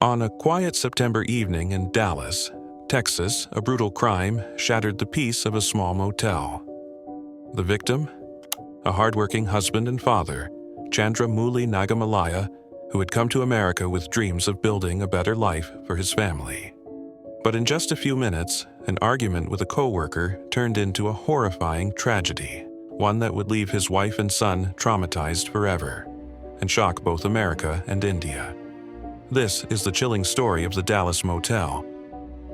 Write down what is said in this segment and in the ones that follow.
On a quiet September evening in Dallas, Texas, a brutal crime shattered the peace of a small motel. The victim? A hardworking husband and father, Chandra Mouli Nagamallaiah, who had come to America with dreams of building a better life for his family. But in just a few minutes, an argument with a coworker turned into a horrifying tragedy, one that would leave his wife and son traumatized forever, and shock both America and India. This is the chilling story of the Dallas Motel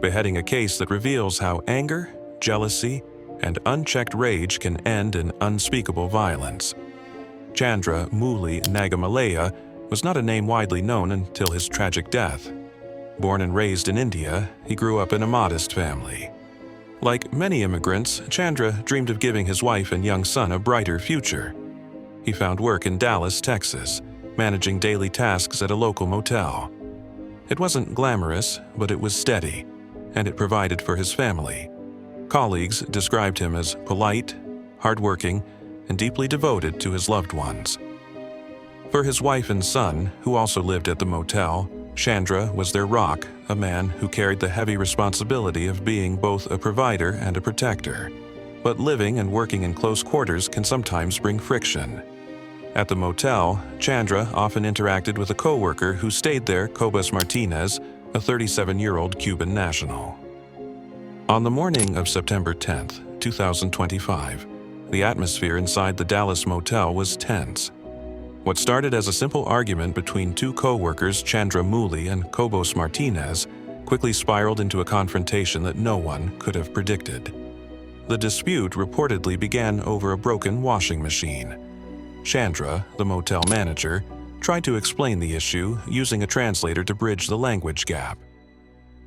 Beheading, a case that reveals how anger, jealousy, and unchecked rage can end in unspeakable violence. Chandra Mouli Nagamallaiah was not a name widely known until his tragic death. Born and raised in India, he grew up in a modest family. Like many immigrants, Chandra dreamed of giving his wife and young son a brighter future. He found work in Dallas, Texas, managing daily tasks at a local motel. It wasn't glamorous, but it was steady, and it provided for his family. Colleagues described him as polite, hardworking, and deeply devoted to his loved ones. For his wife and son, who also lived at the motel, Chandra was their rock, a man who carried the heavy responsibility of being both a provider and a protector. But living and working in close quarters can sometimes bring friction. At the motel, Chandra often interacted with a coworker who stayed there, Cobus Martinez, a 37-year-old Cuban national. On the morning of September 10, 2025, the atmosphere inside the Dallas motel was tense. What started as a simple argument between two coworkers, Chandra Mouli and Cobus Martinez, quickly spiraled into a confrontation that no one could have predicted. The dispute reportedly began over a broken washing machine. Chandra, the motel manager, tried to explain the issue using a translator to bridge the language gap.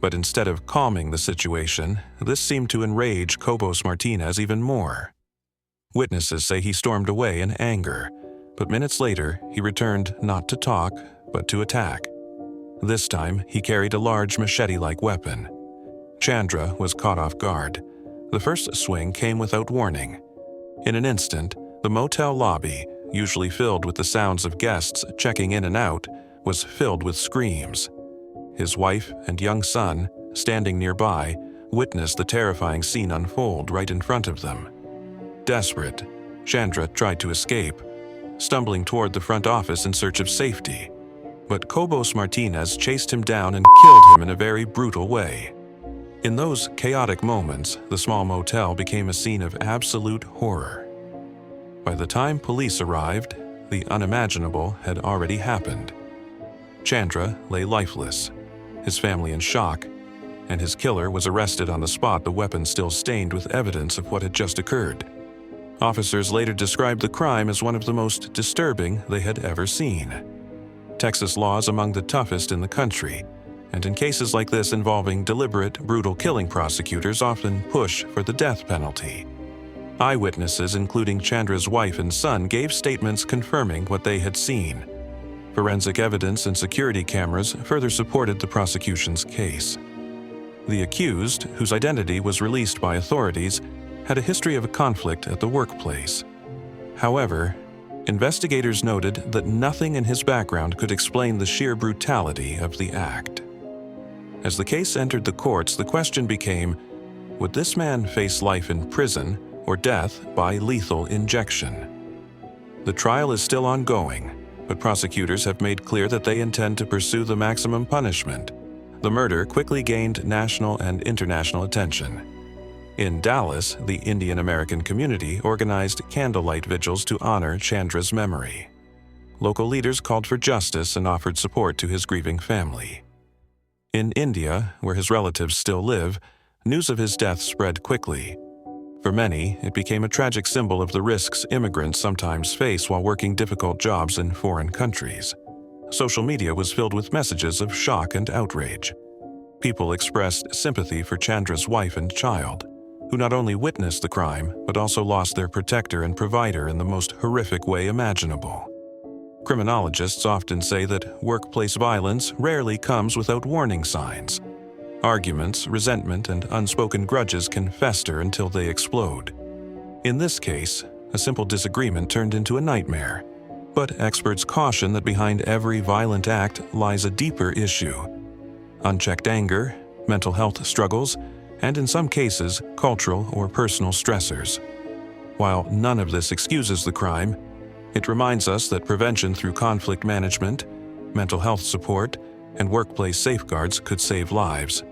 But instead of calming the situation, this seemed to enrage Cobus Martinez even more. Witnesses say he stormed away in anger, but minutes later he returned not to talk, but to attack. This time he carried a large machete-like weapon. Chandra was caught off guard. The first swing came without warning. In an instant, the motel lobby, usually filled with the sounds of guests checking in and out, was filled with screams. His wife and young son, standing nearby, witnessed the terrifying scene unfold right in front of them. Desperate, Chandra tried to escape, stumbling toward the front office in search of safety. But Cobus Martinez chased him down and killed him in a very brutal way. In those chaotic moments, the small motel became a scene of absolute horror. By the time police arrived, the unimaginable had already happened. Chandra lay lifeless, his family in shock, and his killer was arrested on the spot, the weapon still stained with evidence of what had just occurred. Officers later described the crime as one of the most disturbing they had ever seen. Texas law is among the toughest in the country, and in cases like this involving deliberate, brutal killing, prosecutors often push for the death penalty. Eyewitnesses, including Chandra's wife and son, gave statements confirming what they had seen. Forensic evidence and security cameras further supported the prosecution's case. The accused, whose identity was released by authorities, had a history of a conflict at the workplace. However, investigators noted that nothing in his background could explain the sheer brutality of the act. As the case entered the courts, the question became, would this man face life in prison or death by lethal injection? The trial is still ongoing, but prosecutors have made clear that they intend to pursue the maximum punishment. The murder quickly gained national and international attention. In Dallas, the Indian American community organized candlelight vigils to honor Chandra's memory. Local leaders called for justice and offered support to his grieving family. In India, where his relatives still live, news of his death spread quickly. For many, it became a tragic symbol of the risks immigrants sometimes face while working difficult jobs in foreign countries. Social media was filled with messages of shock and outrage. People expressed sympathy for Chandra's wife and child, who not only witnessed the crime, but also lost their protector and provider in the most horrific way imaginable. Criminologists often say that workplace violence rarely comes without warning signs. Arguments, resentment, and unspoken grudges can fester until they explode. In this case, a simple disagreement turned into a nightmare. But experts caution that behind every violent act lies a deeper issue: unchecked anger, mental health struggles, and in some cases, cultural or personal stressors. While none of this excuses the crime, it reminds us that prevention through conflict management, mental health support, and workplace safeguards could save lives.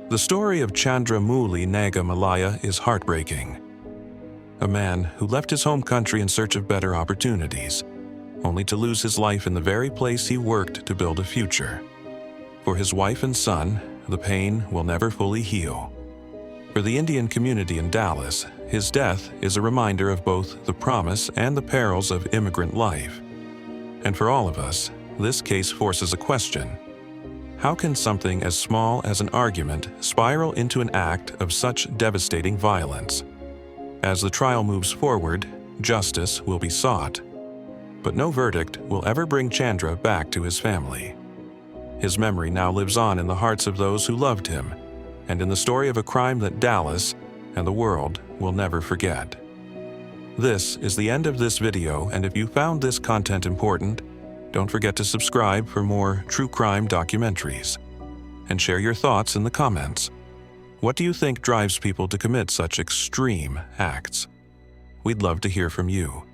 The story of Chandra Mouli Nagamallaiah is heartbreaking. A man who left his home country in search of better opportunities, only to lose his life in the very place he worked to build a future. For his wife and son, the pain will never fully heal. For the Indian community in Dallas, his death is a reminder of both the promise and the perils of immigrant life. And for all of us, this case forces a question. How can something as small as an argument spiral into an act of such devastating violence? As the trial moves forward, justice will be sought. But no verdict will ever bring Chandra back to his family. His memory now lives on in the hearts of those who loved him, and in the story of a crime that Dallas and the world will never forget. This is the end of this video, and if you found this content important, don't forget to subscribe for more true crime documentaries. And share your thoughts in the comments. What do you think drives people to commit such extreme acts? We'd love to hear from you.